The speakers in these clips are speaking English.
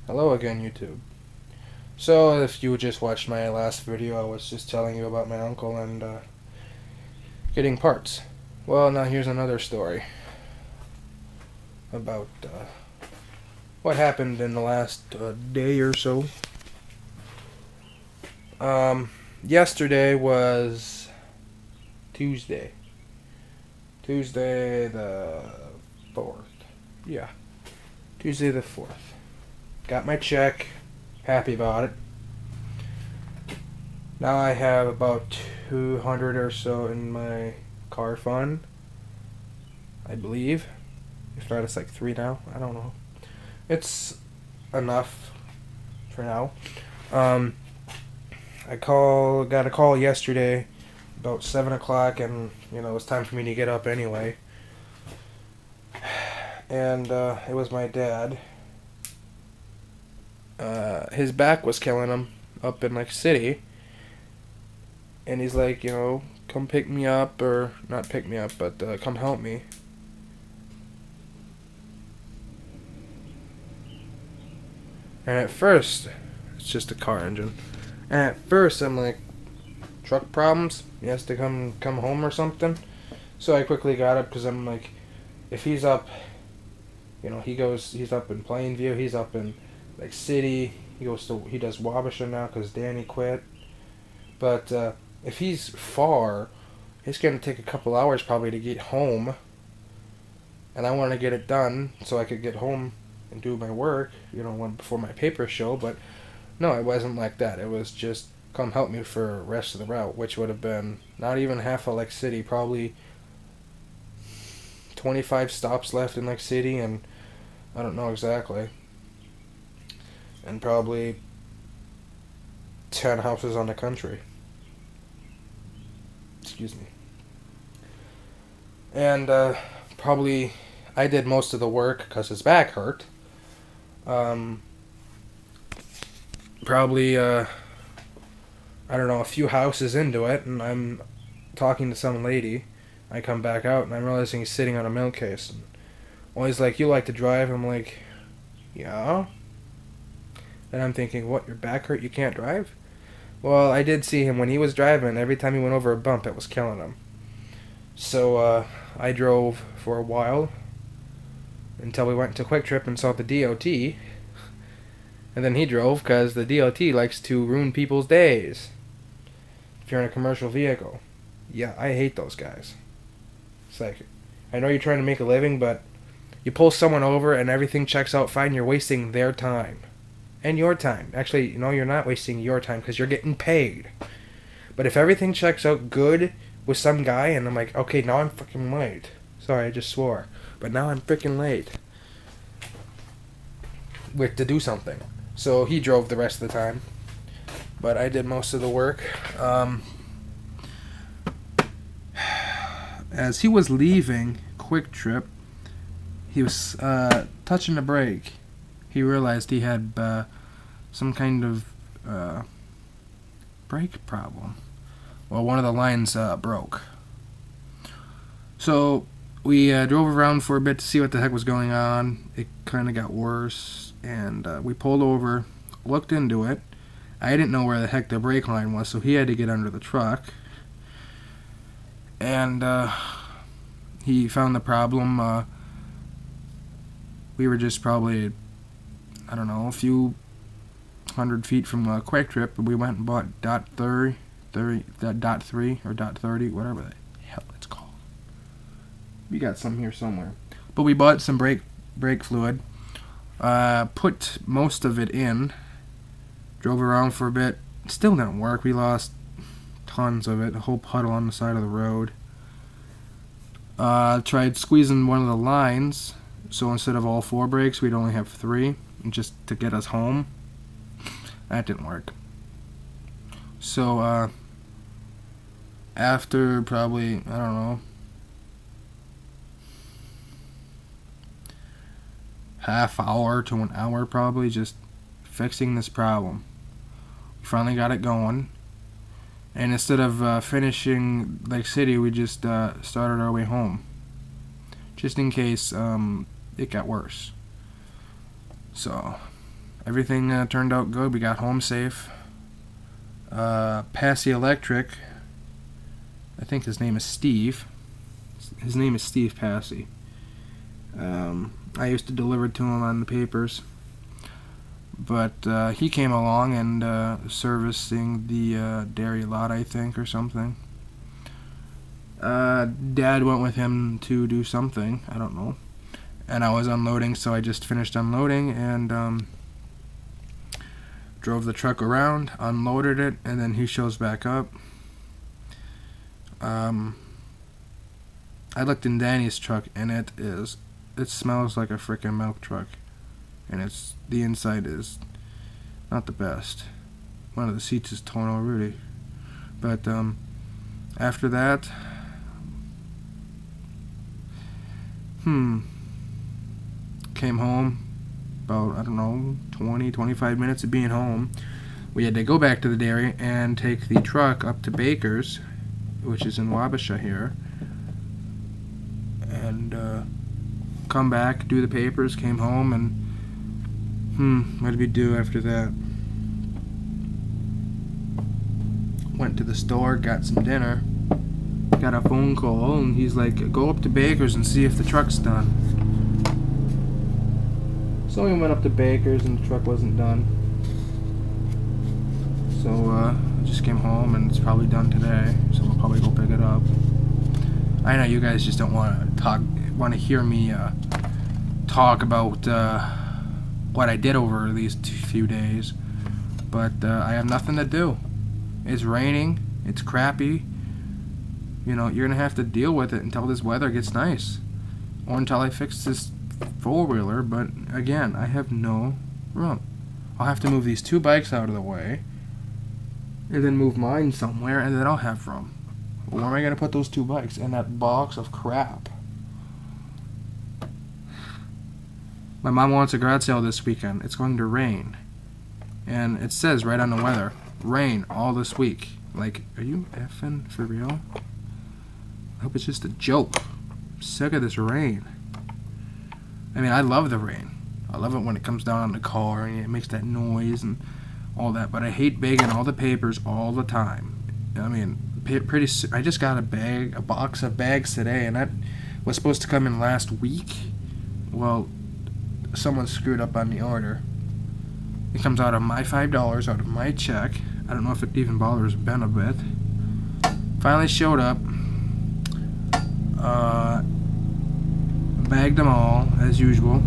Hello again, YouTube. So, if you just watched my last video, I was just telling you about my uncle and getting parts. Well, now here's another story about what happened in the last day or so. Yesterday was Tuesday. Tuesday the 4th. Yeah, Tuesday the 4th. Got my check. Happy about it. Now I have about 200 or so in my car fund, I believe. If not, it's like 3 now. I don't know. It's enough for now. Um, got a call yesterday about 7 o'clock, and it was time for me to get up anyway. And it was my dad. His back was killing him up in like city. And he's like, come pick me up, or not pick me up, but come help me. And at first, it's just a car engine. And at first, I'm like, truck problems? He has to come home or something? So I quickly got up because I'm like, if he's up, he's up in Plainview, he's up in like city, he does Wabasha now because Danny quit. But if he's far, it's going to take a couple hours probably to get home. And I want to get it done so I could get home and do my work, before my paper show. But no, it wasn't like that. It was just come help me for the rest of the route, which would have been not even half of Lake City, probably 25 stops left in Lake City, and I don't know exactly. And probably 10 houses on the country. Excuse me. And probably I did most of the work because his back hurt. Probably, I don't know, a few houses into it, and I'm talking to some lady. I come back out, and I'm realizing he's sitting on a milk case. And he's like, you like to drive? I'm like, yeah. And I'm thinking, what, your back hurt? You can't drive? Well, I did see him when he was driving. Every time he went over a bump, it was killing him. So I drove for a while until we went to Quick Trip and saw the DOT. And then he drove because the DOT likes to ruin people's days if you're in a commercial vehicle. Yeah, I hate those guys. It's like, I know you're trying to make a living, but you pull someone over and everything checks out fine, you're wasting their time. And your time. Actually, you're not wasting your time because you're getting paid. But if everything checks out good with some guy and I'm like, okay, now I'm freaking late. Sorry, I just swore. But now I'm freaking late to do something. So he drove the rest of the time. But I did most of the work. As he was leaving Quick Trip, he was touching the brake. He realized he had some kind of brake problem. Well, one of the lines broke. So we drove around for a bit to see what the heck was going on. It kind of got worse, and we pulled over, looked into it. I didn't know where the heck the brake line was, so he had to get under the truck. And he found the problem. We were just probably, I don't know, a few 100 feet from Quick Trip, and we went and bought dot 30, dot 3 or dot 30, whatever the hell it's called. We got some here somewhere. But we bought some brake fluid, put most of it in, drove around for a bit. Still didn't work. We lost tons of it, a whole puddle on the side of the road. Tried squeezing one of the lines, so instead of all 4 brakes, we'd only have 3, just to get us home. That didn't work. So, after probably, I don't know, half hour to an hour probably, just fixing this problem, we finally got it going. And instead of finishing Lake City, we just started our way home, just in case it got worse. So everything turned out good. We got home safe. Passy Electric, I think his name is Steve. His name is Steve Passy. I used to deliver to him on the papers. But he came along and servicing the dairy lot, I think, or something. Dad went with him to do something, I don't know. And I was unloading, so I just finished unloading and drove the truck around, unloaded it, and then he shows back up. I looked in Danny's truck, and it smells like a frickin' milk truck. And the inside is not the best. One of the seats is torn already. But after that, came home about, I don't know, 20, 25 minutes of being home. We had to go back to the dairy and take the truck up to Baker's, which is in Wabasha here, and come back, do the papers, came home, and what did we do after that? Went to the store, got some dinner, got a phone call, and he's like, go up to Baker's and see if the truck's done. So we went up to Baker's and the truck wasn't done. So I just came home and it's probably done today, so we'll probably go pick it up. I know you guys just don't want to hear me talk about what I did over these few days, but I have nothing to do. It's raining, it's crappy. You know, you're gonna have to deal with it until this weather gets nice, or until I fix this four-wheeler. But again, I have no room. I'll have to move these two bikes out of the way, and then move mine somewhere, and then I'll have room. Where am I gonna put those two bikes? In that box of crap. My mom wants a garage sale this weekend. It's going to rain. And it says right on the weather, rain all this week. Like, are you effing for real? I hope it's just a joke. I'm sick of this rain. I mean, I love the rain. I love it when it comes down on the car and it makes that noise and all that. But I hate bagging all the papers all the time. I mean, I just got a box of bags today, and that was supposed to come in last week. Well, someone screwed up on the order. It comes out of my $5, out of my check. I don't know if it even bothers Ben a bit. Finally showed up. Bagged them all, as usual.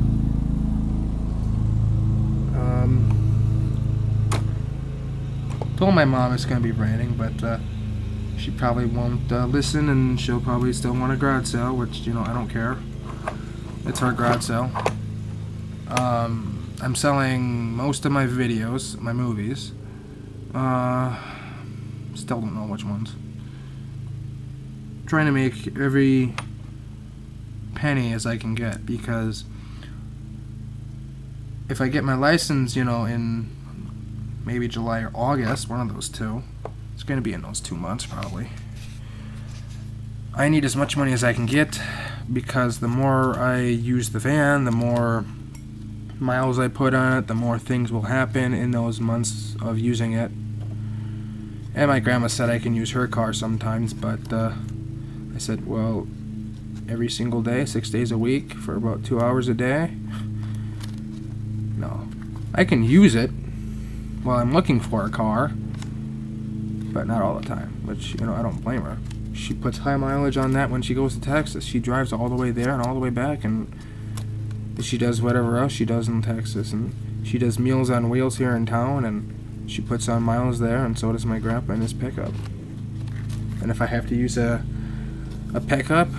Told my mom it's going to be raining, but she probably won't listen, and she'll probably still want a garage sale, which, you know, I don't care. It's her garage sale. I'm selling most of my videos, my movies. Still don't know which ones. Trying to make every penny as I can get, because if I get my license, you know, in maybe July or August, one of those two, it's going to be in those 2 months probably, I need as much money as I can get, because the more I use the van, the more miles I put on it, the more things will happen in those months of using it. And my grandma said I can use her car sometimes, but I said, well, every single day, 6 days a week, for about 2 hours a day? No. I can use it while I'm looking for a car, but not all the time, which, you know, I don't blame her. She puts high mileage on that when she goes to Texas. She drives all the way there and all the way back, and she does whatever else she does in Texas, and she does Meals on Wheels here in town, and she puts on miles there, and so does my grandpa in his pickup. And if I have to use a pickup,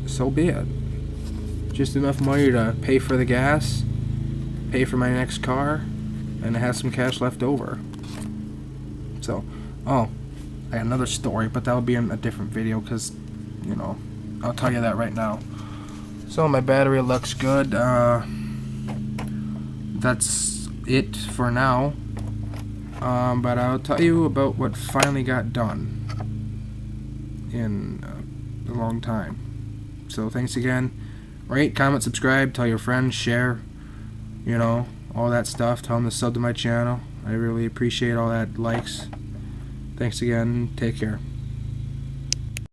so be it. Just enough money to pay for the gas, pay for my next car, and I have some cash left over. So, I got another story, but that'll be in a different video, because, you know, I'll tell you that right now. So my battery looks good. That's it for now. But I'll tell you about what finally got done in a long time. So thanks again. Rate, comment, subscribe, tell your friends, share. You know, all that stuff. Tell him to sub to my channel. I really appreciate all that likes. Thanks again. Take care.